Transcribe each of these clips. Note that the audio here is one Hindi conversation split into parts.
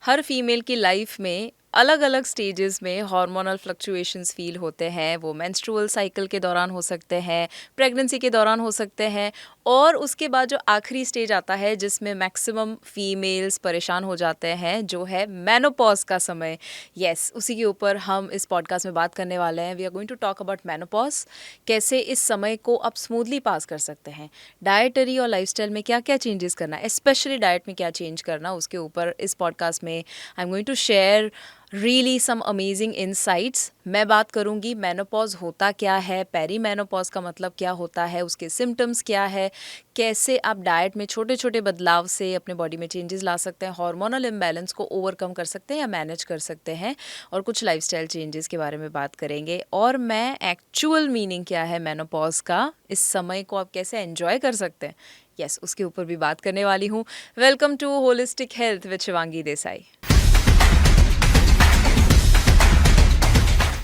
हर फीमेल की लाइफ में अलग अलग स्टेजेस में हार्मोनल फ्लक्चुएशंस फील होते हैं। वो मेंस्ट्रुअल साइकिल के दौरान हो सकते हैं, प्रेगनेंसी के दौरान हो सकते हैं, और उसके बाद जो आखिरी स्टेज आता है जिसमें मैक्सिमम फीमेल्स परेशान हो जाते हैं, जो है मेनोपॉज का समय। यस, उसी के ऊपर हम इस पॉडकास्ट में बात करने वाले हैं। We are going to talk about menopause, कैसे इस समय को आप स्मूथली पास कर सकते हैं, डाइटरी और लाइफस्टाइल में क्या क्या चेंजेस करना है, स्पेशली डाइट में क्या चेंज करना, उसके ऊपर इस पॉडकास्ट में I am going to share really some amazing insights. मैं बात करूंगी मेनोपॉज होता क्या है, पेरी मेनोपॉज का मतलब क्या होता है, उसके सिम्टम्स क्या है, कैसे आप डाइट में छोटे छोटे बदलाव से अपने बॉडी में चेंजेस ला सकते हैं, हार्मोनल इम्बैलेंस को ओवरकम कर सकते हैं या मैनेज कर सकते हैं, और कुछ लाइफस्टाइल चेंजेस के बारे में बात करेंगे। और मैं एक्चुअल मीनिंग क्या है मेनोपॉज का, इस समय को आप कैसे एंजॉय कर सकते हैं, यस, उसके ऊपर भी बात करने वाली हूँ। Welcome to holistic health with Shivangi Desai.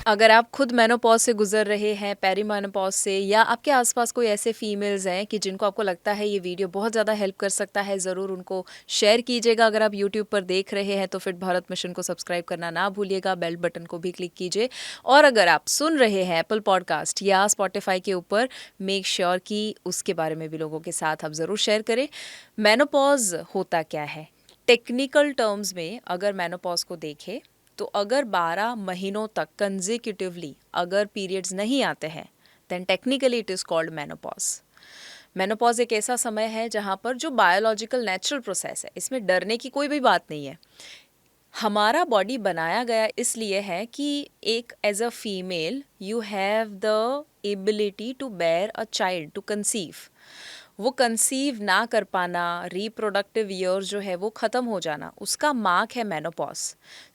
अगर आप खुद मेनोपॉज से गुजर रहे हैं, पेरी मेनोपॉज से, या आपके आसपास कोई ऐसे फीमेल्स हैं कि जिनको आपको लगता है ये वीडियो बहुत ज़्यादा हेल्प कर सकता है, ज़रूर उनको शेयर कीजिएगा। अगर आप यूट्यूब पर देख रहे हैं तो फिट भारत मिशन को सब्सक्राइब करना ना भूलिएगा, बेल बटन को भी क्लिक कीजिए। और अगर आप सुन रहे हैं एप्पल पॉडकास्ट या स्पॉटिफाई के ऊपर, मेक श्योर कि उसके बारे में भी लोगों के साथ आप ज़रूर शेयर करें। मेनोपॉज होता क्या है टेक्निकल टर्म्स में? अगर मेनोपॉज को देखें तो अगर 12 महीनों तक कंसेक्यूटिवली अगर पीरियड्स नहीं आते हैं, then technically it is called menopause. Menopause एक ऐसा समय है जहाँ पर जो बायोलॉजिकल नेचुरल प्रोसेस है, इसमें डरने की कोई भी बात नहीं है। हमारा बॉडी बनाया गया इसलिए है कि एक as a female you have the ability to bear a child, to conceive. वो कंसीव ना कर पाना, रिप्रोडक्टिव ईयर्स जो है वो ख़त्म हो जाना, उसका मार्क है मेनोपॉज।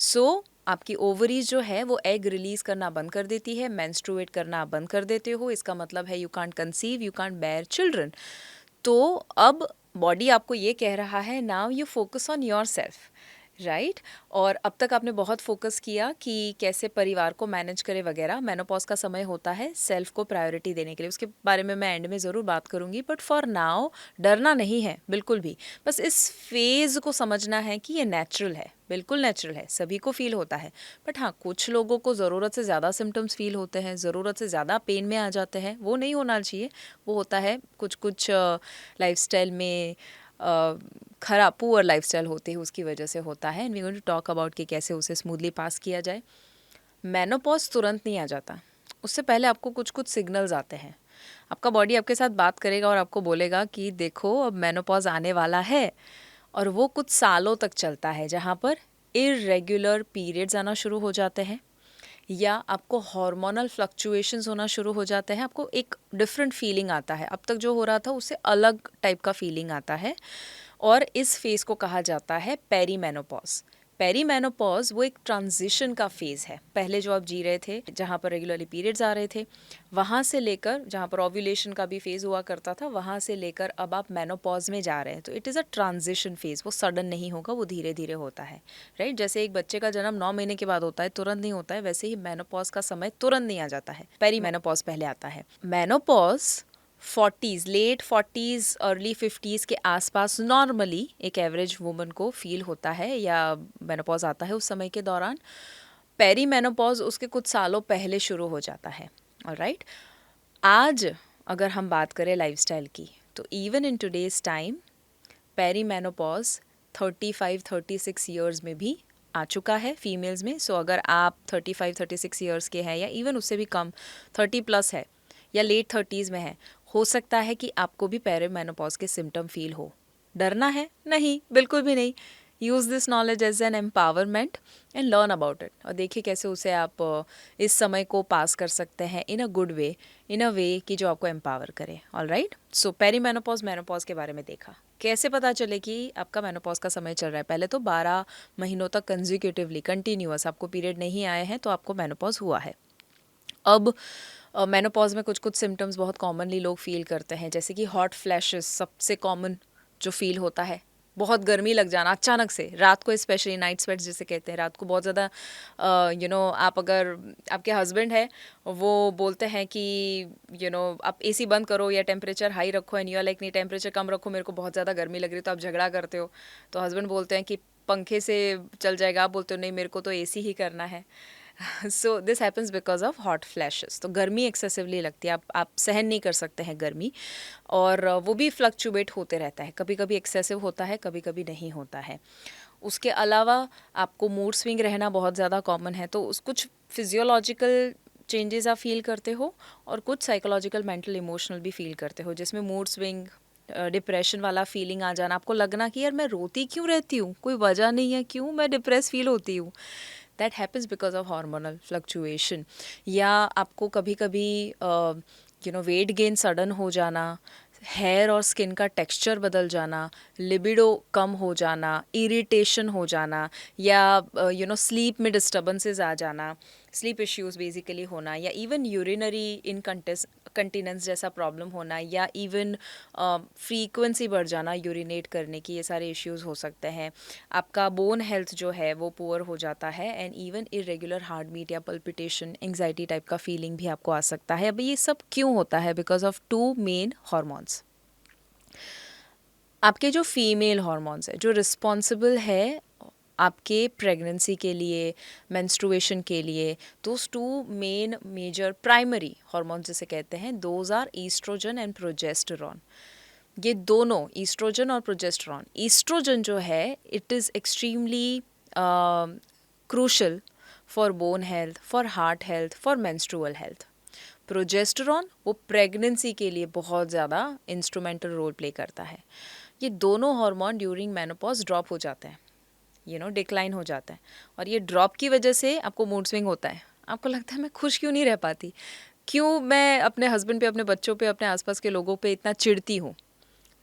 सो आपकी ओवरीज जो है वो एग रिलीज करना बंद कर देती है, मेंस्ट्रुएट करना बंद कर देते हो। इसका मतलब है you can't conceive, you can't bear children. तो अब बॉडी आपको ये कह रहा है, now you focus on yourself, right. और अब तक आपने बहुत फोकस किया कि कैसे परिवार को मैनेज करे वगैरह। मेनोपॉज का समय होता है सेल्फ को प्रायोरिटी देने के लिए, उसके बारे में मैं एंड में ज़रूर बात करूंगी। बट फॉर नाउ डरना नहीं है बिल्कुल भी, बस इस फेज़ को समझना है कि ये नेचुरल है, बिल्कुल नेचुरल है, सभी को फील होता है। बट हाँ, कुछ लोगों को ज़रूरत से ज़्यादा सिम्टम्स फील होते हैं, ज़रूरत से ज़्यादा पेन में आ जाते हैं, वो नहीं होना चाहिए। वो होता है कुछ कुछ लाइफस्टाइल में खराब पुअर लाइफस्टाइल होती है, उसकी वजह से होता है। And we going to talk about कि कैसे उसे स्मूथली पास किया जाए। मेनोपॉज तुरंत नहीं आ जाता, उससे पहले आपको कुछ कुछ सिग्नल्स आते हैं। आपका बॉडी आपके साथ बात करेगा और आपको बोलेगा कि देखो अब मेनोपॉज आने वाला है। और वो कुछ सालों तक चलता है, जहाँ पर इरेगुलर पीरियड्स आना शुरू हो जाते हैं, या आपको हार्मोनल फ्लक्चुएशंस होना शुरू हो जाते हैं। आपको एक डिफरेंट फीलिंग आता है, अब तक जो हो रहा था उससे अलग टाइप का फीलिंग आता है। और इस फेज़ को कहा जाता है पेरी मेनोपॉज। पेरी मेनोपॉज वो एक ट्रांजिशन का फेज़ है। पहले जो आप जी रहे थे, जहाँ पर रेगुलरली पीरियड्स आ रहे थे, वहाँ से लेकर जहाँ पर ओव्यूलेशन का भी फेज़ हुआ करता था, वहाँ से लेकर अब आप मेनोपॉज में जा रहे हैं। तो it is a transition phase, वो सडन नहीं होगा, वो धीरे धीरे होता है, राइट। जैसे एक बच्चे का जन्म 9 महीने के बाद होता है, तुरंत नहीं होता है, वैसे ही मेनोपॉज का समय तुरंत नहीं आ जाता है, पेरी मेनोपॉज पहले आता है। Menopause 40s, late 40s early 50s के आसपास नॉर्मली एक एवरेज वुमन को फील होता है, या मेनोपॉज आता है उस समय के दौरान। पेरी मेनोपॉज उसके कुछ सालों पहले शुरू हो जाता है, ऑलराइट। आज अगर हम बात करें लाइफस्टाइल की, तो even in today's time perimenopause 35-36 years में भी आ चुका है फीमेल्स में। सो अगर आप 35-36 ईयर्स के हैं, या इवन उससे भी कम 30 प्लस है, या लेट 30s में है, हो सकता है कि आपको भी पेरी मेनोपॉज के सिम्टम फील हो। डरना है नहीं, बिल्कुल भी नहीं। Use this knowledge as an empowerment and learn about it, और देखिए कैसे उसे आप इस समय को पास कर सकते हैं इन अ गुड वे, इन अ वे कि जो आपको एम्पावर करे, ऑलराइट। सो पेरी मेनोपॉज मेनोपॉज के बारे में देखा। कैसे पता चले कि आपका मेनोपॉज का समय चल रहा है? पहले तो 12 महीनों तक कंजिक्यूटिवली कंटिन्यूअस आपको पीरियड नहीं आए हैं, तो आपको मेनोपॉज हुआ है। अब मेनोपॉज में कुछ कुछ सिम्टम्स बहुत कॉमनली लोग फील करते हैं, जैसे कि हॉट फ्लैशेस सबसे कॉमन जो फील होता है, बहुत गर्मी लग जाना अचानक से रात को, स्पेशली नाइट स्वेट्स जिसे कहते हैं, रात को बहुत ज़्यादा आप अगर आपके हस्बैंड है वो बोलते हैं कि आप एसी बंद करो या टेम्परेचर हाई रखो, एंड यू आर लाइक नहीं टेम्परेचर कम रखो, मेरे को बहुत ज़्यादा गर्मी लग रही है, तो आप झगड़ा करते हो, तो हस्बैंड बोलते हैं कि पंखे से चल जाएगा, आप बोलते हो नहीं मेरे को तो एसी ही करना है। So this happens because of hot flashes. तो गर्मी एक्सेसिवली लगती है, आप सहन नहीं कर सकते हैं गर्मी, और वो भी फ्लक्चुएट होते रहता है, कभी कभी एक्सेसिव होता है, कभी कभी नहीं होता है। उसके अलावा आपको मूड स्विंग रहना बहुत ज़्यादा कॉमन है, तो उस कुछ फिजियोलॉजिकल चेंजेस आप फील करते हो और कुछ साइकोलॉजिकल मेंटल इमोशनल भी फील करते हो, जिसमें मूड स्विंग, डिप्रेशन वाला फीलिंग आ जाना, आपको लगना कि यार मैं रोती क्यों रहती हूँ, कोई वजह नहीं है, क्यों मैं डिप्रेस फील होती हूँ। That happens because of hormonal fluctuation. या आपको कभी कभी वेट गेन सडन हो जाना, हेयर और स्किन का टेक्सचर बदल जाना, लिबिडो कम हो जाना, इरिटेशन हो जाना, या स्लीप में डिस्टर्बेंसेस आ जाना, स्लीप इश्यूज बेसिकली होना, या इवन यूरिनरी कंटिनेंस जैसा प्रॉब्लम होना, या इवन फ्रीक्वेंसी बढ़ जाना यूरिनेट करने की, ये सारे इश्यूज हो सकते हैं। आपका बोन हेल्थ जो है वो पुअर हो जाता है, and even irregular heart beat या पल्पिटेशन, एंग्जाइटी टाइप का फीलिंग भी आपको आ सकता है। अभी ये सब क्यों होता है? Because of two main hormones. आपके जो फीमेल हॉर्मोन्स है, जो रिस्पॉन्सिबल है आपके प्रेगनेंसी के लिए, मेंस्ट्रुएशन के लिए, those two main major primary hormones जिसे कहते हैं, those are estrogen and progesterone. ये दोनों, ईस्ट्रोजन और प्रोजेस्टेरॉन, ईस्ट्रोजन जो है it is extremely crucial for bone health, for heart health, for menstrual health. Progesterone वो प्रेगनेंसी के लिए बहुत ज़्यादा इंस्ट्रूमेंटल रोल प्ले करता है। ये दोनों हार्मोन ड्यूरिंग मेनोपॉज ड्रॉप हो जाते हैं, डिक्लाइन हो जाता है, और ये ड्रॉप की वजह से आपको मूड स्विंग होता है। आपको लगता है मैं खुश क्यों नहीं रह पाती, क्यों मैं अपने हस्बैंड पे, अपने बच्चों पे, अपने आसपास के लोगों पे इतना चिढ़ती हूँ।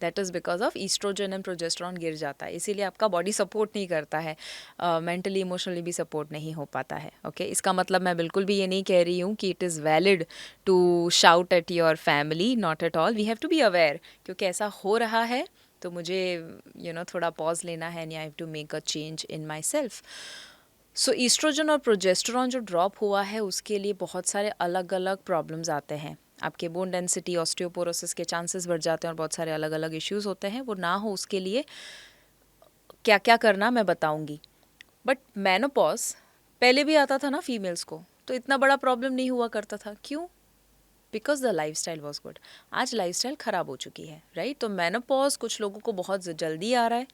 That is because of estrogen and progesterone गिर जाता है, इसीलिए आपका बॉडी सपोर्ट नहीं करता है, मेंटली इमोशनली भी सपोर्ट नहीं हो पाता है। ओके इसका मतलब मैं बिल्कुल भी ये नहीं कह रही हूँ कि it is valid to shout at your family, not at all. We have to be aware, क्योंकि ऐसा हो रहा है तो मुझे थोड़ा पॉज लेना है, and I have to make a change in myself. So estrogen और प्रोजेस्टेरॉन जो ड्रॉप हुआ है उसके लिए बहुत सारे अलग अलग प्रॉब्लम्स आते हैं। आपके बोन डेंसिटी, ऑस्टियोपोरोसिस के चांसेस बढ़ जाते हैं, और बहुत सारे अलग अलग इश्यूज होते हैं। वो ना हो उसके लिए क्या क्या करना मैं बताऊंगी। बट मेनोपॉज पहले भी आता था ना फीमेल्स को, तो इतना बड़ा प्रॉब्लम नहीं हुआ करता था। क्यों? Because the life style was good. आज लाइफ स्टाइल ख़राब हो चुकी है, राइट? तो मेनोपॉज कुछ लोगों को बहुत जल्दी आ रहा है,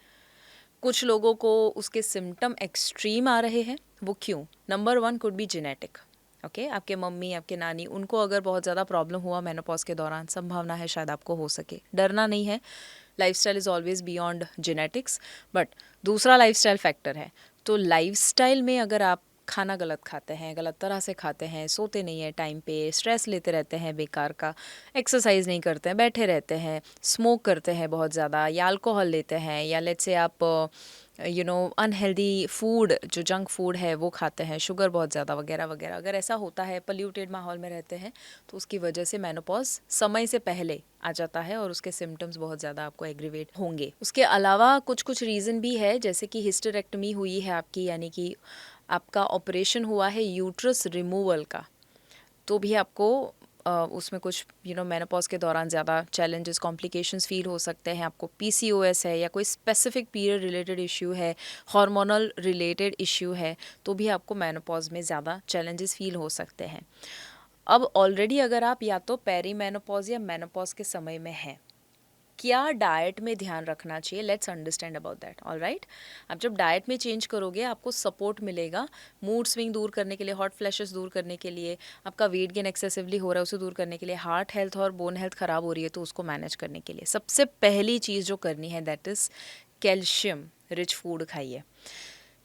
कुछ लोगों को उसके सिम्टम एक्सट्रीम आ रहे हैं। वो क्यों? Number 1 could be genetic. Okay आपके मम्मी, आपके नानी, उनको अगर बहुत ज़्यादा प्रॉब्लम हुआ मेनोपॉज के दौरान, संभावना है शायद आपको हो सके। डरना नहीं है, lifestyle is always beyond genetics. But दूसरा लाइफस्टाइल फैक्टर है। तो लाइफस्टाइल में अगर आप खाना गलत खाते हैं, गलत तरह से खाते हैं, सोते नहीं हैं टाइम पे, स्ट्रेस लेते रहते हैं बेकार का, एक्सरसाइज नहीं करते हैं, बैठे रहते हैं, स्मोक करते हैं बहुत ज़्यादा, या अल्कोहल लेते हैं, या लेट्स से आप अनहेल्दी फूड, जो जंक फूड है वो खाते हैं, शुगर बहुत ज़्यादा वगैरह वगैरह, अगर ऐसा होता है, पोल्यूटेड माहौल में रहते हैं, तो उसकी वजह से मेनोपॉज समय से पहले आ जाता है, और उसके सिम्टम्स बहुत ज़्यादा आपको एग्रीवेट होंगे। उसके अलावा कुछ कुछ रीज़न भी है, जैसे कि हिस्टेरेक्टमी हुई है आपकी, यानी कि आपका ऑपरेशन हुआ है यूट्रस रिमूवल का, तो भी आपको उसमें कुछ मेनोपॉज के दौरान ज़्यादा चैलेंजेस, कॉम्प्लिकेशंस फील हो सकते हैं। आपको पीसीओएस है, या कोई स्पेसिफिक पीरियड रिलेटेड इश्यू है, हार्मोनल रिलेटेड इश्यू है, तो भी आपको मेनोपॉज में ज़्यादा चैलेंजेस फील हो सकते हैं। अब ऑलरेडी अगर आप या तो पेरी मेनोपॉज या मेनोपॉज के समय में हैं, क्या डाइट में ध्यान रखना चाहिए? Let's understand about that. All right, आप जब डाइट में चेंज करोगे आपको सपोर्ट मिलेगा मूड स्विंग दूर करने के लिए, हॉट फ्लैशेस दूर करने के लिए, आपका वेट गेन एक्सेसिवली हो रहा है उसे दूर करने के लिए, हार्ट हेल्थ और बोन हेल्थ ख़राब हो रही है तो उसको मैनेज करने के लिए सबसे पहली चीज़ जो करनी है that is calcium rich food खाइए।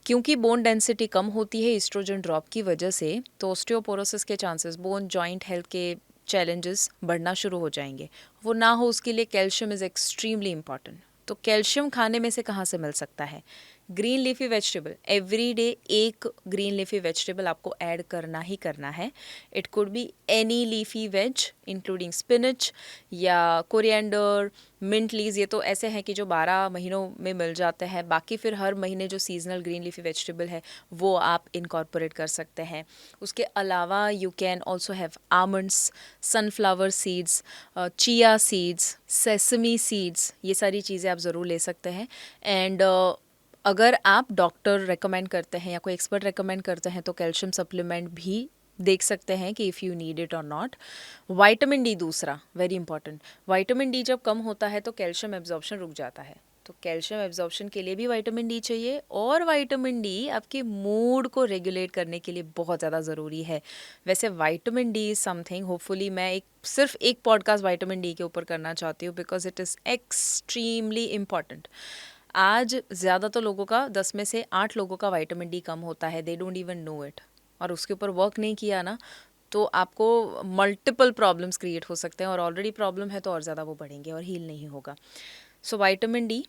क्योंकि बोन डेंसिटी कम होती है ईस्ट्रोजन ड्रॉप की वजह से, तो ऑस्टियोपोरोसिस के चांसेस, बोन जॉइंट हेल्थ के चैलेंजेस बढ़ना शुरू हो जाएंगे। वो ना हो उसके लिए कैल्शियम इज़ एक्सट्रीमली इम्पॉर्टेंट। तो कैल्शियम खाने में से कहाँ से मिल सकता है? Green leafy vegetable every day एक ग्रीन लीफी वेजिटेबल आपको ऐड करना ही करना है. It could be any leafy veg including spinach या कोरिएंडर, मिंट लीव्स. ये तो ऐसे हैं कि जो 12 महीनों में मिल जाते हैं. बाकी फिर हर महीने जो सीजनल ग्रीन लीफी वेजिटेबल है वो आप इनकॉर्पोरेट कर सकते हैं. उसके अलावा you can also have almonds, sunflower seeds, chia seeds, sesame seeds. ये सारी चीज़ें आप ज़रूर ले सकते हैं. एंड अगर आप डॉक्टर रेकमेंड करते हैं या कोई एक्सपर्ट रेकमेंड करते हैं तो कैल्शियम सप्लीमेंट भी देख सकते हैं कि इफ़ यू नीड इट और नॉट. विटामिन डी दूसरा वेरी इंपॉर्टेंट. विटामिन डी जब कम होता है तो कैल्शियम एब्जॉर्प्शन रुक जाता है. तो कैल्शियम एब्जॉर्प्शन के लिए भी विटामिन डी चाहिए. और विटामिन डी आपके मूड को रेगुलेट करने के लिए बहुत ज़्यादा ज़रूरी है. वैसे vitamin D is something, hopefully मैं सिर्फ एक पॉडकास्ट विटामिन डी के ऊपर करना चाहती हूँ because it is extremely important. आज ज़्यादा तो लोगों का 10 में से 8 लोगों का विटामिन डी कम होता है. They don't even know it. और उसके ऊपर वर्क नहीं किया ना तो आपको मल्टीपल प्रॉब्लम्स क्रिएट हो सकते हैं. और ऑलरेडी प्रॉब्लम है तो और ज़्यादा वो बढ़ेंगे और हील नहीं होगा. सो विटामिन डी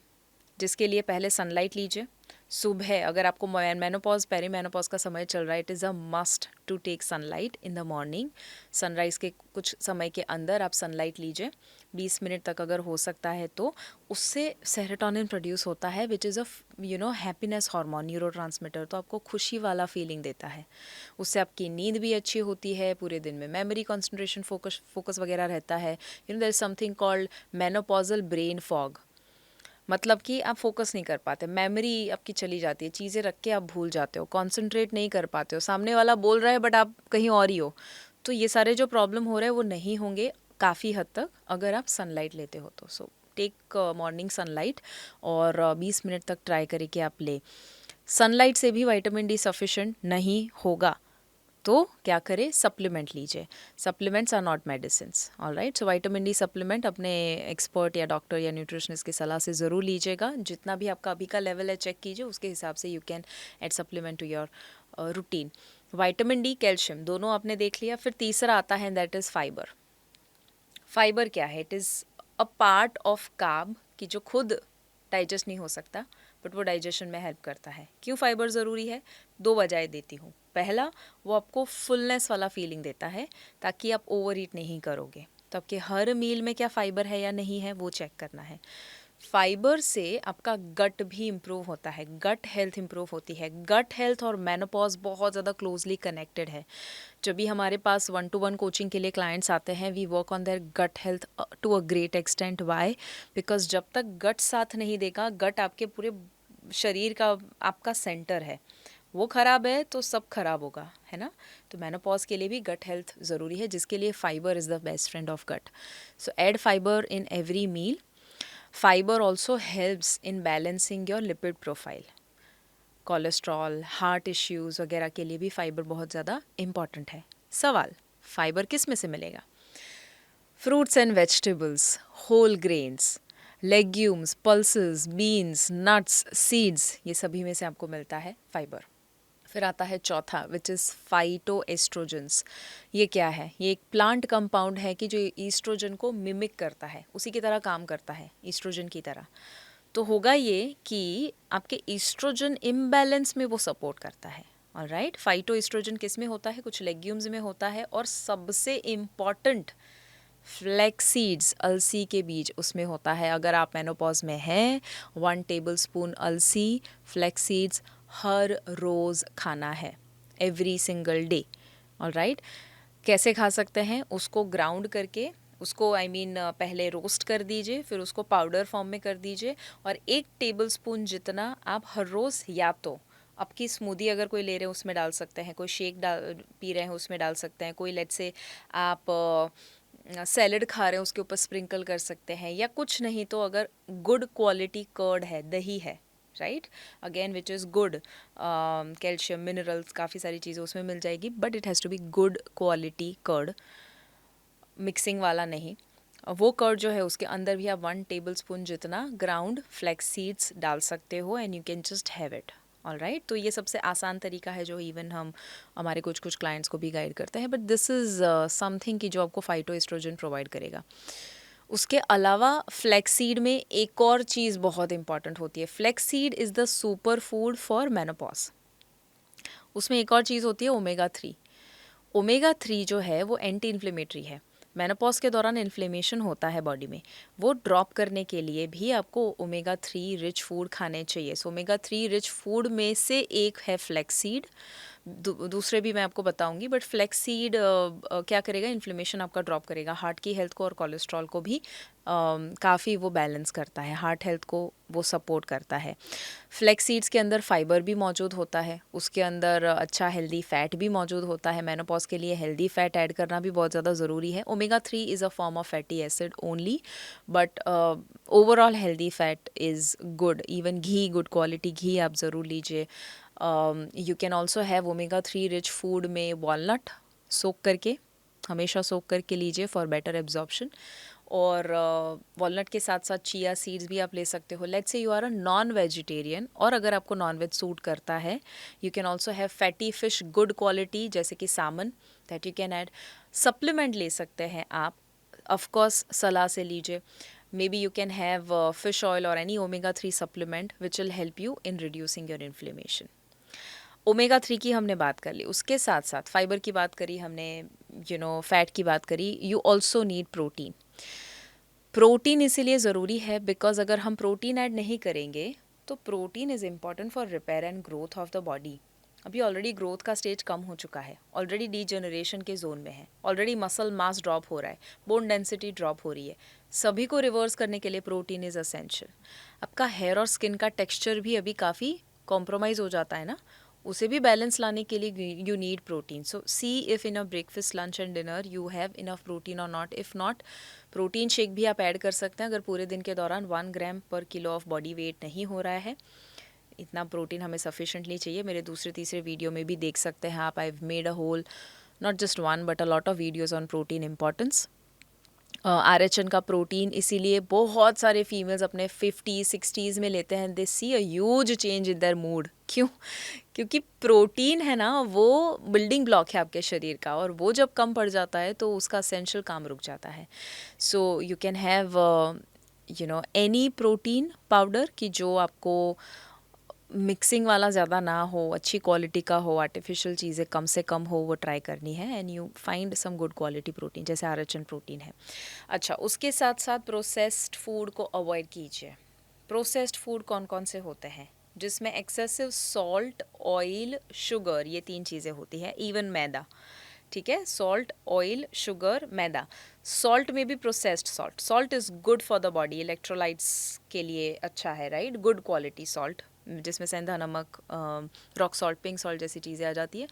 जिसके लिए पहले सनलाइट लीजिए. सुबह अगर आपको मेनोपॉज पेरी मेनोपॉज का समय चल रहा है, it is a must to take sunlight in the morning. Sunrise के कुछ समय के अंदर आप सनलाइट लीजिए 20 मिनट तक अगर हो सकता है तो. उससे सेरोटोनिन प्रोड्यूस होता है which is a happiness hormone, neurotransmitter. तो आपको खुशी वाला फीलिंग देता है. उससे आपकी नींद भी अच्छी होती है. पूरे दिन में मेमोरी, कंसंट्रेशन, फोकस वगैरह रहता है. There is something called menopausal brain fog. मतलब कि आप फोकस नहीं कर पाते, मेमोरी आपकी चली जाती है, चीज़ें रख के आप भूल जाते हो, कंसंट्रेट नहीं कर पाते हो, सामने वाला बोल रहा है बट आप कहीं और ही हो. तो ये सारे जो प्रॉब्लम हो रहे हैं वो नहीं होंगे काफ़ी हद तक अगर आप सनलाइट लेते हो तो. सो टेक मॉर्निंग सनलाइट और 20 मिनट तक ट्राई करें कि आप ले. सनलाइट से भी विटामिन डी सफिशेंट नहीं होगा तो क्या करें, सप्लीमेंट लीजिए. Supplements are not medicines. Alright. So vitamin D supplement अपने एक्सपर्ट या डॉक्टर या न्यूट्रिशनिस्ट की सलाह से ज़रूर लीजिएगा. जितना भी आपका अभी का लेवल है चेक कीजिए, उसके हिसाब से you can add supplement to your routine. Vitamin D, calcium दोनों आपने देख लिया. फिर तीसरा आता है दैट इज़ फाइबर. फाइबर क्या है? It is a part of carb कि जो खुद डाइजेस्ट नहीं हो सकता बट वो डाइजेशन में हेल्प करता है. क्यों फाइबर ज़रूरी है? 2 वजहें देती हूँ. पहला, वो आपको फुलनेस वाला फीलिंग देता है ताकि आप ओवर ईट नहीं करोगे. तो आपके हर मील में क्या फ़ाइबर है या नहीं है वो चेक करना है. फाइबर से आपका गट भी इम्प्रूव होता है, गट हेल्थ इम्प्रूव होती है. गट हेल्थ और मेनोपॉज बहुत ज़्यादा क्लोजली कनेक्टेड है. जब भी हमारे पास 1-to-1 कोचिंग के लिए क्लाइंट्स आते हैं, we work on their gut health to a great extent. Why? Because जब तक गट साथ नहीं देगा, गट आपके पूरे शरीर का आपका सेंटर है, वो ख़राब है तो सब खराब होगा, है ना. तो मेनोपॉज के लिए भी गट हेल्थ ज़रूरी है, जिसके लिए fibre is the best friend of gut. So add fibre in every meal. Fibre also helps in balancing your lipid profile. Cholesterol, heart issues वगैरह के लिए भी फाइबर बहुत ज़्यादा इम्पॉर्टेंट है. सवाल, फाइबर किस में से मिलेगा? Fruits and vegetables, whole grains, legumes, pulses, beans, nuts, seeds, ये सभी में से आपको मिलता है फाइबर. फिर आता है चौथा विच इज़ फाइटो एस्ट्रोजन्स. ये क्या है? ये एक प्लांट कंपाउंड है कि जो ईस्ट्रोजन को मिमिक करता है, उसी की तरह काम करता है, ईस्ट्रोजन की तरह. तो होगा ये कि आपके ईस्ट्रोजन इम्बैलेंस में वो सपोर्ट करता है. ऑलराइट. फाइटो एस्ट्रोजन किस में होता है? कुछ लेग्यूम्स में होता है. और सबसे इम्पॉर्टेंट फ्लैक्स सीड्स, अलसी के बीज, उसमें होता है. अगर आप मेनोपॉज में हैं, 1 टेबलस्पून अलसी, फ्लैक्स सीड्स हर रोज़ खाना है, एवरी सिंगल डे. ऑलराइट. कैसे खा सकते हैं? उसको ग्राउंड करके, उसको पहले रोस्ट कर दीजिए, फिर उसको पाउडर फॉर्म में कर दीजिए. और 1 टेबलस्पून जितना आप हर रोज़, या तो आपकी स्मूदी अगर कोई ले रहे हैं उसमें डाल सकते हैं, कोई शेक पी रहे हैं उसमें डाल सकते हैं, कोई लेट्स से आप सैलड खा रहे हैं उसके ऊपर स्प्रिंकल कर सकते हैं, या कुछ नहीं तो अगर गुड क्वालिटी कर्ड है, दही है, right, again which is good, calcium, minerals, काफ़ी सारी चीज़ें उसमें मिल जाएगी, but it has to be good quality curd, mixing वाला नहीं. वो कर्ड जो है उसके अंदर भी आप 1 टेबलस्पून जितना ग्राउंड फ्लैक्स सीड्स डाल सकते हो and you can just have it. Alright. तो ये सबसे आसान तरीका है जो इवन हम हमारे कुछ क्लाइंट्स को भी गाइड करते हैं, बट दिस इज़ समथिंग कि जो आपको फाइटो एस्ट्रोजन प्रोवाइड करेगा. उसके अलावा फ्लैक्सीड में एक और चीज़ बहुत इंपॉर्टेंट होती है। Flaxseed is the super food for menopause. उसमें एक और चीज़ होती है ओमेगा 3। ओमेगा 3 जो है वो एंटी इन्फ्लेमेटरी है। मेनोपॉज के दौरान इन्फ्लेमेशन होता है बॉडी में, वो ड्रॉप करने के लिए भी आपको ओमेगा 3 रिच फूड खाने चाहिए। सो ओमेगा 3 रिच फूड में से एक है फ्लैक्सीड। दूसरे भी मैं आपको बताऊंगी, बट फ्लैक्सीड क्या करेगा, इन्फ्लेमेशन आपका ड्रॉप करेगा, हार्ट की हेल्थ को और कोलेस्ट्रॉल को भी काफ़ी वो बैलेंस करता है, हार्ट हेल्थ को वो सपोर्ट करता है। फ्लैक्स सीड्स के अंदर फाइबर भी मौजूद होता है, उसके अंदर अच्छा हेल्दी फैट भी मौजूद होता है। मेनोपॉज के लिए हेल्दी फैट ऐड करना भी बहुत ज़्यादा ज़रूरी है। Omega 3 is a form of fatty acid only, but overall healthy fat is good. Even ghee, good quality ghee आप ज़रूर लीजिए। You can also have omega 3 rich food में वॉलनट सोक करके, हमेशा सोक करके लीजिए फॉर बेटर एब्जॉर्प्शन। और वॉलनट के साथ साथ चिया सीड्स भी आप ले सकते हो। Let's say you are a non vegetarian, और अगर आपको नॉन वेज सूट करता है, यू कैन ऑल्सो हैव फैटी फिश गुड क्वालिटी जैसे कि salmon, that you can add. Supplement ले सकते हैं आप, ऑफकोर्स सलाह से लीजिए। Maybe you can have fish oil और any omega 3 supplement which will help you in reducing your inflammation. Omega 3 की हमने बात कर ली, उसके साथ साथ फाइबर की बात करी हमने, फैट की बात करी। You also need protein. Protein इसीलिए ज़रूरी है बिकॉज अगर हम प्रोटीन ऐड नहीं करेंगे तो protein is important for repair and growth of the body. अभी ऑलरेडी ग्रोथ का स्टेज कम हो चुका है, ऑलरेडी डीजनरेशन के जोन में है, ऑलरेडी मसल मास ड्रॉप हो रहा है, बोन डेंसिटी ड्रॉप हो रही है। सभी को रिवर्स करने के लिए प्रोटीन इज़ असेंशियल। आपका हेयर और स्किन का टेक्सचर भी अभी काफ़ी कॉम्प्रोमाइज़ हो जाता है ना, उसे भी बैलेंस लाने के लिए you need protein. So see if in a breakfast, lunch and dinner you have enough protein और not. If not, protein shake भी आप ऐड कर सकते हैं अगर पूरे दिन के दौरान 1 ग्राम पर किलो ऑफ बॉडी वेट नहीं हो रहा है। इतना प्रोटीन हमें सफिशेंटली चाहिए। मेरे दूसरे तीसरे वीडियो में भी देख सकते हैं आप, I made a whole not just one but a lot of videos on protein importance. RHN का प्रोटीन इसीलिए बहुत सारे फीमेल्स अपने 50-60s में लेते हैं, they see a huge change in their mood. क्यों? क्योंकि प्रोटीन है ना, वो बिल्डिंग ब्लॉक है आपके शरीर का, और वो जब कम पड़ जाता है तो उसका असेंशियल काम रुक जाता है। So you can have any protein powder कि जो आपको मिक्सिंग वाला ज़्यादा ना हो, अच्छी क्वालिटी का हो, आर्टिफिशियल चीज़ें कम से कम हो, वो ट्राई करनी है। And you find some good quality protein जैसे आरएचएन प्रोटीन है। अच्छा, उसके साथ साथ प्रोसेस्ड फूड को अवॉइड कीजिए। प्रोसेस्ड फूड कौन कौन से होते हैं? जिसमें एक्सेसिव सॉल्ट, ऑयल, शुगर, ये 3 चीज़ें होती हैं, इवन मैदा। ठीक है, सॉल्ट, ऑयल, शुगर, मैदा। सॉल्ट में भी processed salt, salt is good for the body, electrolytes के लिए अच्छा है, राइट? गुड क्वालिटी सॉल्ट, जिसमें सेंधा नमक, रॉक सॉल्ट, पिंक सॉल्ट जैसी चीज़ें आ जाती है।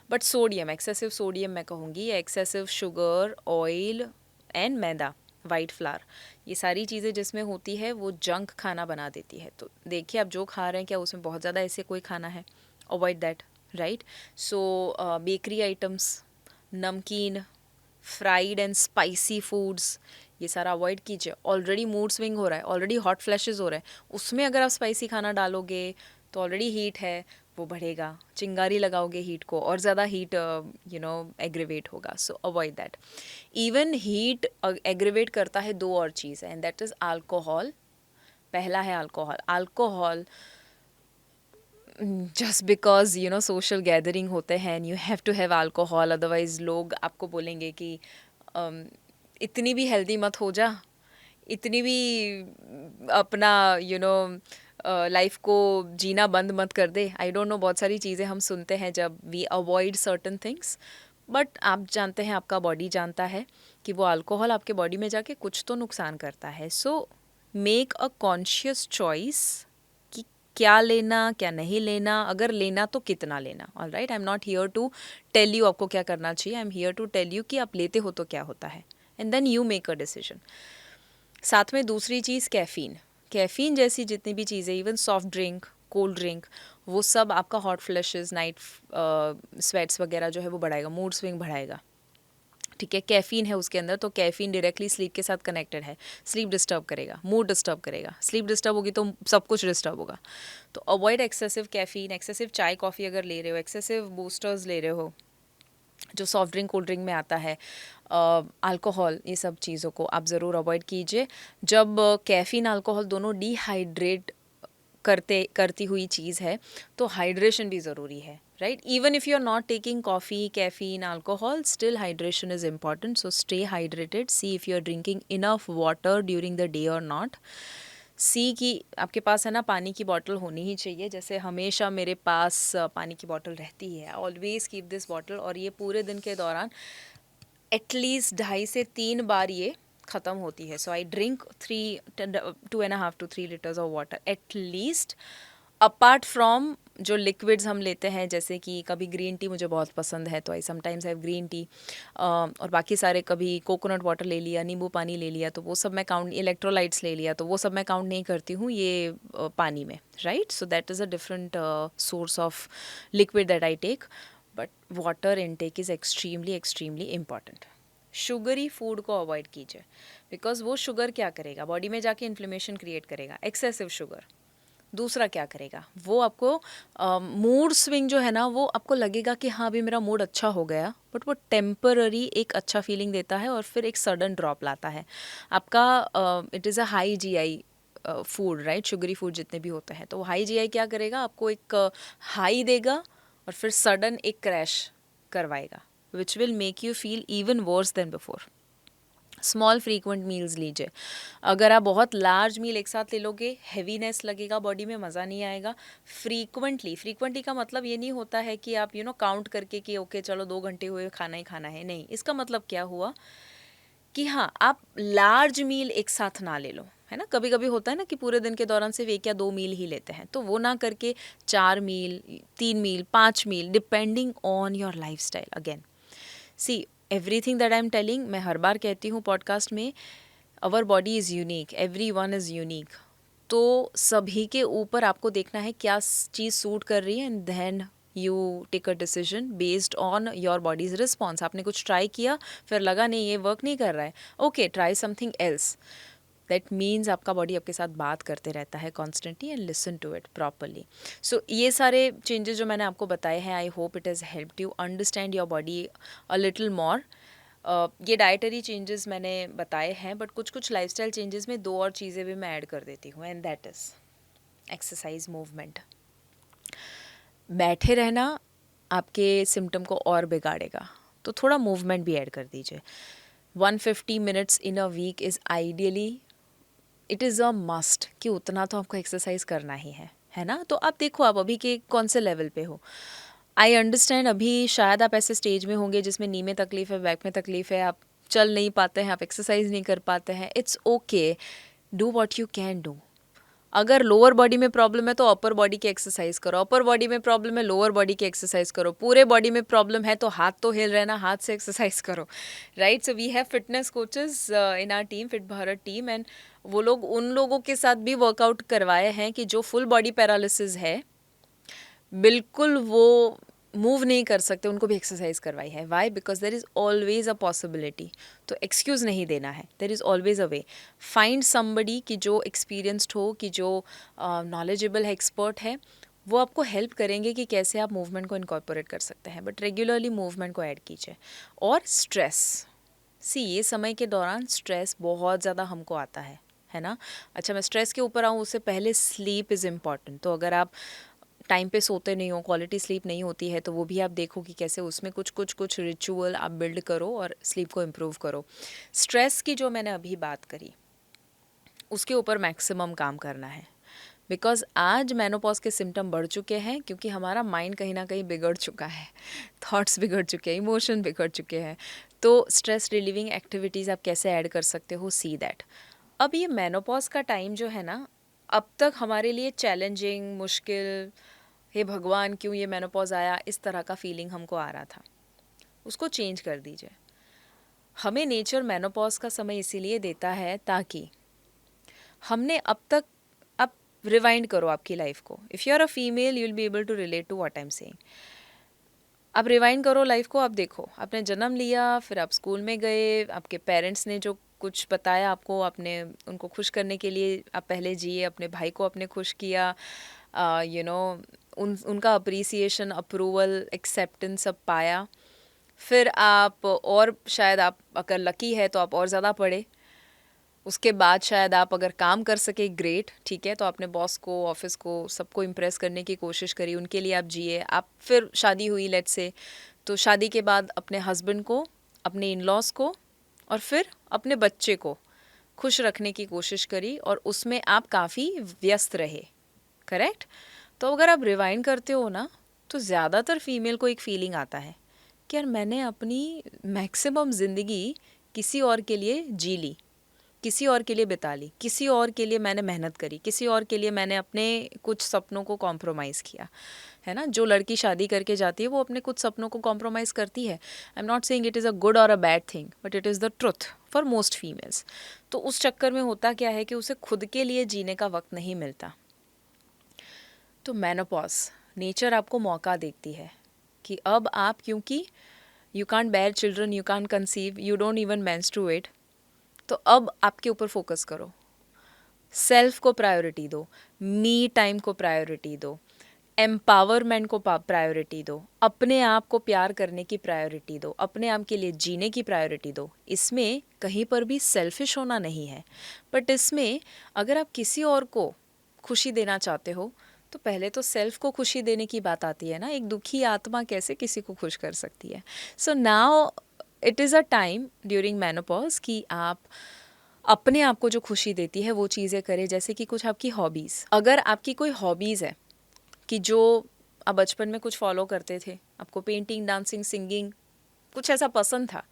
बट सोडियम, एक्सेसिव सोडियम मैं कहूँगी, या excessive sugar, oil and maida, white flower, ये सारी चीज़ें जिसमें होती है वो जंक खाना बना देती है। तो देखिए आप जो खा रहे हैं, क्या उसमें बहुत ज़्यादा ऐसे कोई खाना है? Avoid that, right? So bakery items, नमकीन, फ्राइड एंड स्पाइसी फूड्स, ये सारा अवॉइड कीजिए। ऑलरेडी मूड स्विंग हो रहा है, ऑलरेडी हॉट फ्लैशेस हो रहे हैं, उसमें अगर आप स्पाइसी खाना डालोगे तो ऑलरेडी हीट है, वो बढ़ेगा, चिंगारी लगाओगे हीट को, और ज़्यादा हीट एग्रीवेट होगा। सो avoid that. Even heat aggravate करता है दो और चीज़ है, एंड दैट इज़ अल्कोहल। पहला है alcohol. Alcohol just because social gathering होते हैं and you have to have alcohol, otherwise लोग आपको बोलेंगे कि इतनी भी हेल्दी मत हो जा, इतनी भी अपना लाइफ को जीना बंद मत कर दे। आई डोंट नो, बहुत सारी चीज़ें हम सुनते हैं जब we avoid certain things. But आप जानते हैं, आपका बॉडी जानता है कि वो अल्कोहल आपके बॉडी में जाके कुछ तो नुकसान करता है। So make a conscious choice कि क्या लेना, क्या नहीं लेना, अगर लेना तो कितना लेना। All right, I am not here to tell you आपको क्या करना चाहिए, I am here to tell you कि आप लेते हो तो क्या होता है, and then you make a decision. साथ में दूसरी चीज़ कैफ़ीन। कैफ़ीन जैसी जितनी भी चीज़ें, even soft drink, cold drink, वो सब आपका हॉट फ्लैशेस, नाइट स्वेट्स वगैरह जो है वो बढ़ाएगा, मूड स्विंग बढ़ाएगा। ठीक है, कैफ़ीन है उसके अंदर, तो कैफ़ीन डायरेक्टली स्लीप के साथ कनेक्टेड है। स्लीप डिस्टर्ब करेगा, मूड डिस्टर्ब करेगा, स्लीप डिस्टर्ब होगी तो सब कुछ डिस्टर्ब होगा। तो अवॉइड एक्सेसिव कैफ़ीन। एक्सेसिव चाय कॉफ़ी अगर ले रहे हो, एक्सेसिव बूस्टर्स ले रहे हो, जो सॉफ्ट ड्रिंक कोल्ड ड्रिंक में आता है, अल्कोहल, ये सब चीज़ों को आप ज़रूर अवॉइड कीजिए। जब कैफ़ीन अल्कोहल दोनों डिहाइड्रेट करती हुई चीज़ है तो हाइड्रेशन भी ज़रूरी है, right? Even if you are not taking coffee, caffeine, alcohol, still hydration is important, so stay hydrated. See if you are drinking enough water during the day और नॉट। सी कि आपके पास है ना पानी की बॉटल होनी ही चाहिए। जैसे हमेशा मेरे पास पानी की बॉटल रहती है, ऑलवेज़ कीप दिस बॉटल, और ये पूरे दिन के दौरान एटलीस्ट 2.5 से 3 बार ये ख़त्म होती है। So I drink 2.5 to 3 liters of water at least, apart from जो लिक्विड्स हम लेते हैं, जैसे कि कभी ग्रीन टी मुझे बहुत पसंद है तो I sometimes have green tea, और बाकी सारे कभी कोकोनट वाटर ले लिया, नींबू पानी ले लिया, तो वो सब मैं काउंट, इलेक्ट्रोलाइट्स ले लिया तो वो सब मैं काउंट नहीं करती हूँ ये पानी में, right? So that is a different source of liquid that I take, but water intake is extremely extremely important. Sugary food को अवॉइड कीजिए, बिकॉज वो शुगर क्या करेगा, बॉडी में जाके इन्फ्लेमेशन क्रिएट करेगा, एक्सेसिव शुगर। दूसरा क्या करेगा, वो आपको मूड स्विंग जो है ना, वो आपको लगेगा कि हाँ अभी मेरा मूड अच्छा हो गया, बट वो टेम्पररी एक अच्छा फीलिंग देता है और फिर एक सडन ड्रॉप लाता है आपका। It is a high GI food, right? Sugary food जितने भी होते हैं, तो हाई जीआई क्या करेगा, आपको एक हाई देगा और फिर सडन एक क्रैश करवाएगा, which will make you feel even worse than before. Small frequent meals लीजिए। अगर आप बहुत लार्ज मील एक साथ ले लोगे, हैवीनेस लगेगा बॉडी में, मज़ा नहीं आएगा। फ्रीक्वेंटली का मतलब ये नहीं होता है कि आप काउंट करके कि ओके चलो 2 घंटे हुए खाना ही खाना है, नहीं। इसका मतलब क्या हुआ कि हाँ आप लार्ज मील एक साथ ना ले लो, है ना? कभी कभी होता है ना कि पूरे दिन के दौरान सिर्फ 1 या 2 मील ही लेते हैं, तो वो ना करके 4 meal, 3 meal, 5 meal, depending on your life style. Again see, everything that I am telling, मैं हर बार कहती हूँ पॉडकास्ट में, our body is unique, every one is unique. तो सभी के ऊपर आपको देखना है क्या चीज़ सूट कर रही है, and then you take a decision based on your body's response. आपने कुछ ट्राई किया, फिर लगा नहीं ये वर्क नहीं कर रहा है, okay try something else. That means आपका बॉडी आपके साथ बात करते रहता है constantly, and listen to it properly. So ये सारे चेंजेस जो मैंने आपको बताए हैं, I hope it has helped you understand your body a little more. ये डाइटरी चेंजेस मैंने बताए हैं, बट कुछ कुछ लाइफस्टाइल चेंजेस में 2 और चीज़ें भी मैं ऐड कर देती हूँ, and that is exercise, movement. बैठे रहना आपके सिम्टम को और बिगाड़ेगा, तो थोड़ा मूवमेंट भी ऐड कर दीजिए। 150 minutes in a week is ideally, it is a must कि उतना तो आपको एक्सरसाइज करना ही है ना? तो आप देखो आप अभी के कौन से लेवल पे हो। आई अंडरस्टैंड अभी शायद आप ऐसे स्टेज में होंगे जिसमें नी में तकलीफ़ है, बैक में तकलीफ़ है, आप चल नहीं पाते हैं, आप एक्सरसाइज नहीं कर पाते हैं। It's okay, do what you can do. अगर लोअर बॉडी में प्रॉब्लम है तो अपर बॉडी की एक्सरसाइज करो, अपर बॉडी में प्रॉब्लम है लोअर बॉडी की एक्सरसाइज करो, पूरे बॉडी में प्रॉब्लम है तो हाथ तो हिल रहे ना, हाथ से एक्सरसाइज करो, right? So we have fitness coaches in our team, fit Bharat team, एंड वो लोग उन लोगों के साथ भी वर्कआउट करवाए हैं कि जो फुल बॉडी पैरालिसिस है, बिल्कुल वो मूव नहीं कर सकते, उनको भी एक्सरसाइज करवाई है। Why? Because there is always a possibility. तो एक्सक्यूज़ नहीं देना है, there is always a way. Find somebody कि जो एक्सपीरियंस्ड हो, कि जो नॉलेजेबल है, एक्सपर्ट है, वो आपको हेल्प करेंगे कि कैसे आप मूवमेंट को इनकॉर्पोरेट कर सकते हैं, बट रेगुलरली मूवमेंट को ऐड कीजिए। और स्ट्रेस, सी ये समय के दौरान स्ट्रेस बहुत ज़्यादा हमको आता है ना? अच्छा, मैं स्ट्रेस के ऊपर आऊँ उससे पहले स्लीप इज़ इम्पॉर्टेंट। तो अगर आप टाइम पे सोते नहीं हो, क्वालिटी स्लीप नहीं होती है, तो वो भी आप देखो कि कैसे उसमें कुछ रिचुअल आप बिल्ड करो और स्लीप को इम्प्रूव करो। स्ट्रेस की जो मैंने अभी बात करी, उसके ऊपर मैक्सिमम काम करना है, बिकॉज आज मेनोपॉज के सिम्टम बढ़ चुके हैं क्योंकि हमारा माइंड कहीं ना कहीं बिगड़ चुका है, थॉट्स बिगड़ चुके हैं, इमोशन बिगड़ चुके हैं। तो स्ट्रेस रिलीविंग एक्टिविटीज़ आप कैसे ऐड कर सकते हो, सी दैट। अब ये मेनोपॉज का टाइम जो है ना, अब तक हमारे लिए चैलेंजिंग, मुश्किल, हे भगवान क्यों ये मेनोपॉज आया, इस तरह का फीलिंग हमको आ रहा था, उसको चेंज कर दीजिए। हमें नेचर मेनोपॉज का समय इसीलिए देता है ताकि हमने अब तक, आप रिवाइंड करो आपकी लाइफ को। If you are a female you will be able to relate to what I am saying. आप रिवाइंड करो लाइफ को, आप देखो आपने जन्म लिया, फिर आप स्कूल में गए, आपके पेरेंट्स ने जो कुछ बताया आपको, आपने उनको खुश करने के लिए आप पहले जिए, अपने भाई को आपने खुश किया, उनका अप्रिसिएशन, अप्रूवल, एक्सेप्टेंस सब पाया। फिर आप और शायद आप अगर लकी है तो आप और ज़्यादा पढ़े, उसके बाद शायद आप अगर काम कर सके ग्रेट, ठीक है, तो आपने बॉस को, ऑफिस को, सबको इम्प्रेस करने की कोशिश करी, उनके लिए आप जिए, आप फिर शादी हुई लेट्स से, तो शादी के बाद अपने हस्बैंड को, अपने इन लॉज को और फिर अपने बच्चे को खुश रखने की कोशिश करी और उसमें आप काफ़ी व्यस्त रहे, करेक्ट। तो अगर आप रिवाइंड करते हो ना, तो ज़्यादातर फीमेल को एक फीलिंग आता है कि यार मैंने अपनी मैक्सिमम ज़िंदगी किसी और के लिए जी ली, किसी और के लिए बिता ली, किसी और के लिए मैंने मेहनत करी, किसी और के लिए मैंने अपने कुछ सपनों को कॉम्प्रोमाइज़ किया, है ना। जो लड़की शादी करके जाती है वो अपने कुछ सपनों को कॉम्प्रोमाइज़ करती है। I am not saying it is a good और a bad thing, but it is the truth for most females. तो उस चक्कर में होता क्या है कि उसे खुद के लिए जीने का वक्त नहीं मिलता। तो मेनोपॉज, नेचर आपको मौका देती है कि अब आप, क्योंकि you can't bear children, you can't conceive, you don't even menstruate, तो अब आपके ऊपर फोकस करो, सेल्फ को प्रायोरिटी दो, मी टाइम को प्रायोरिटी दो, एम्पावरमेंट को प्रायोरिटी दो, अपने आप को प्यार करने की प्रायोरिटी दो, अपने आप के लिए जीने की प्रायोरिटी दो। इसमें कहीं पर भी सेल्फिश होना नहीं है, बट इसमें अगर आप किसी और को खुशी देना चाहते हो तो पहले तो सेल्फ को खुशी देने की बात आती है ना। एक दुखी आत्मा कैसे किसी को खुश कर सकती है। So now it is a time during menopause कि आप अपने आप को जो खुशी देती है वो चीज़ें करें, जैसे कि कुछ आपकी हॉबीज़, अगर आपकी कोई हॉबीज़ है कि जो आप बचपन में कुछ फॉलो करते थे, आपको पेंटिंग, डांसिंग, सिंगिंग कुछ ऐसा पसंद था,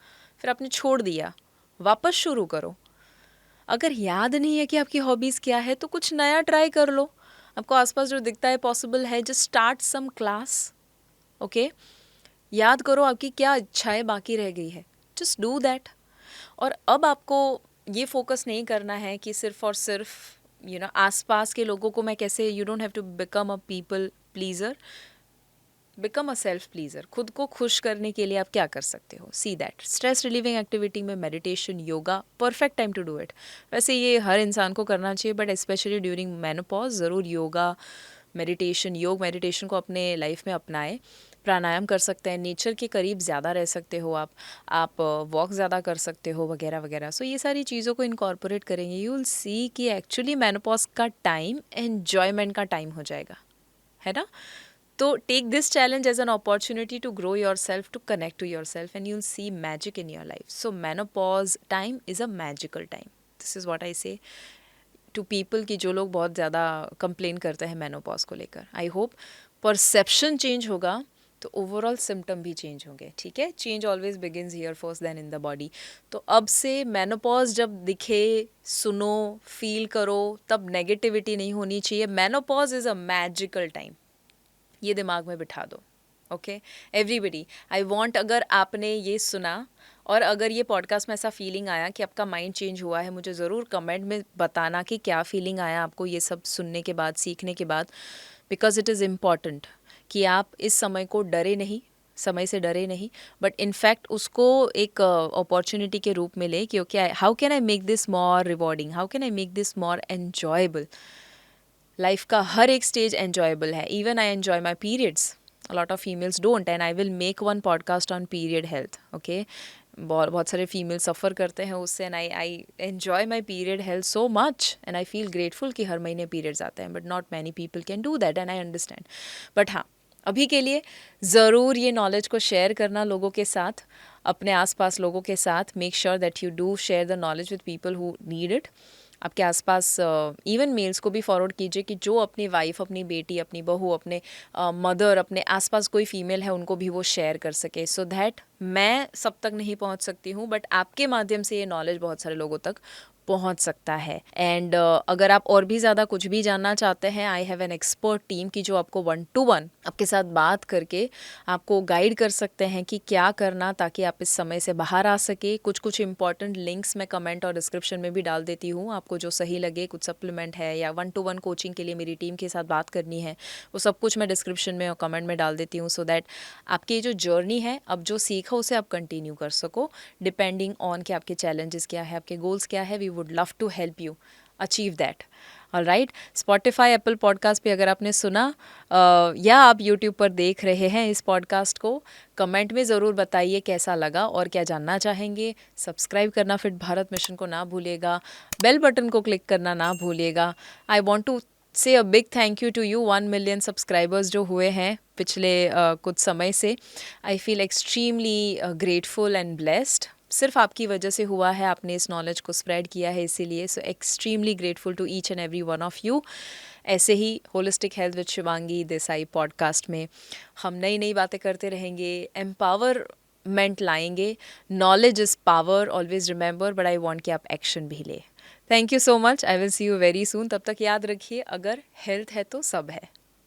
फिर आपने छोड़ दिया, वापस शुरू करो। अगर याद नहीं है कि आपकी हॉबीज़ क्या है तो कुछ नया ट्राई कर लो। आपको आसपास जो दिखता है पॉसिबल है, just start some class, okay. याद करो आपकी क्या इच्छाएं बाकी रह गई है, जस्ट डू दैट। और अब आपको ये फोकस नहीं करना है कि सिर्फ और सिर्फ आसपास के लोगों को मैं कैसे, you don't have to become a people pleaser, become a self pleaser. खुद को खुश करने के लिए आप क्या कर सकते हो, see that. Stress relieving activity में meditation, yoga, perfect time to do it. वैसे ये हर इंसान को करना चाहिए, बट स्पेशली ड्यूरिंग मेनोपॉज ज़रूर योगा, मेडिटेशन, योग मेडिटेशन को अपने लाइफ में अपनाएं। प्राणायाम कर सकते हैं, नेचर के करीब ज़्यादा रह सकते हो आप वॉक ज़्यादा कर सकते हो, वगैरह वगैरह। सो ये सारी चीज़ों को इनकॉर्पोरेट करेंगे, यू विल सी कि एक्चुअली मेनोपॉज का टाइम एन्जॉयमेंट का टाइम हो जाएगा, है ना। तो take this challenge as an opportunity to grow yourself, to connect to yourself, and you will see magic in your life. So menopause time is a magical time, this is what I say to people कि जो लोग बहुत ज़्यादा कंप्लेन करते हैं मेनोपॉज को लेकर। आई होप परसेप्शन चेंज होगा तो ओवरऑल सिम्टम भी चेंज होंगे, ठीक है। Change always begins here first then in the body. तो अब से मेनोपॉज जब दिखे, सुनो, फील करो, तब नेगेटिविटी नहीं होनी चाहिए। Menopause is a magical time, ये दिमाग में बिठा दो, ओके एवरीबडी। आई वॉन्ट, अगर आपने ये सुना और अगर ये पॉडकास्ट में ऐसा फीलिंग आया कि आपका माइंड चेंज हुआ है, मुझे ज़रूर कमेंट में बताना कि क्या फीलिंग आया आपको ये सब सुनने के बाद, सीखने के बाद। बिकॉज इट इज़ इम्पॉर्टेंट कि आप इस समय को डरे नहीं, समय से डरे नहीं, बट इनफैक्ट उसको एक अपॉर्चुनिटी के रूप में ले कि okay, how can I make this more rewarding, how can I make this more enjoyable. Life का हर एक स्टेज एन्जॉयबल है। Even I enjoy my periods, a lot of females don't, and I will make one podcast on period health, okay। बहुत सारे फीमेल सफ़र करते हैं उससे, and I enjoy my period health so much, and I feel grateful कि हर महीने पीरियड्स आते हैं, but not many people can do that, and I understand. But हाँ, अभी के लिए ज़रूर ये नॉलेज को शेयर करना लोगों के साथ, अपने आसपास लोगों के साथ। Make sure that you do share the knowledge with people who need it. आपके आसपास इवन मेल्स को भी फॉरवर्ड कीजिए कि जो अपनी वाइफ, अपनी बेटी, अपनी बहू, अपने मदर, अपने आसपास कोई फीमेल है उनको भी वो शेयर कर सके, सो दैट मैं सब तक नहीं पहुंच सकती हूँ बट आपके माध्यम से ये नॉलेज बहुत सारे लोगों तक पहुंच सकता है। एंड अगर आप और भी ज़्यादा कुछ भी जानना चाहते हैं, I have an expert team की जो आपको 1-to-1 आपके साथ बात करके आपको गाइड कर सकते हैं कि क्या करना ताकि आप इस समय से बाहर आ सके। कुछ इंपॉर्टेंट लिंक्स मैं कमेंट और डिस्क्रिप्शन में भी डाल देती हूँ, आपको जो सही लगे, कुछ सप्लीमेंट है या 1-to-1 कोचिंग के लिए मेरी टीम के साथ बात करनी है, वो सब कुछ मैं डिस्क्रिप्शन में और कमेंट में डाल देती हूँ, सो दैट आपकी जो जर्नी है, अब जो सीखा उसे आप कंटिन्यू कर सको, डिपेंडिंग ऑन कि आपके चैलेंजेस क्या है, आपके गोल्स क्या है। We would love to help you achieve that. Alright, Spotify, Apple podcast पे अगर आपने सुना या आप यूट्यूब पर देख रहे हैं इस पॉडकास्ट को, कमेंट में ज़रूर बताइए कैसा लगा और क्या जानना चाहेंगे। सब्सक्राइब करना फिट भारत मिशन को ना भूलिएगा, बेल बटन को क्लिक करना ना भूलिएगा। आई want to say a big thank you to you, 1 million subscribers जो हुए हैं पिछले कुछ समय से। I feel extremely grateful and blessed. सिर्फ आपकी वजह से हुआ है, आपने इस नॉलेज को स्प्रेड किया है इसीलिए। So extremely grateful to each and every one of you. ऐसे ही holistic health with Shivangi Desai podcast में हम नई नई बातें करते रहेंगे, एम्पावरमेंट लाएंगे। Knowledge is power, always remember, but I want कि आप एक्शन भी ले। Thank you so much. I will see you very soon. तब तक याद रखिए, अगर हेल्थ है तो सब है।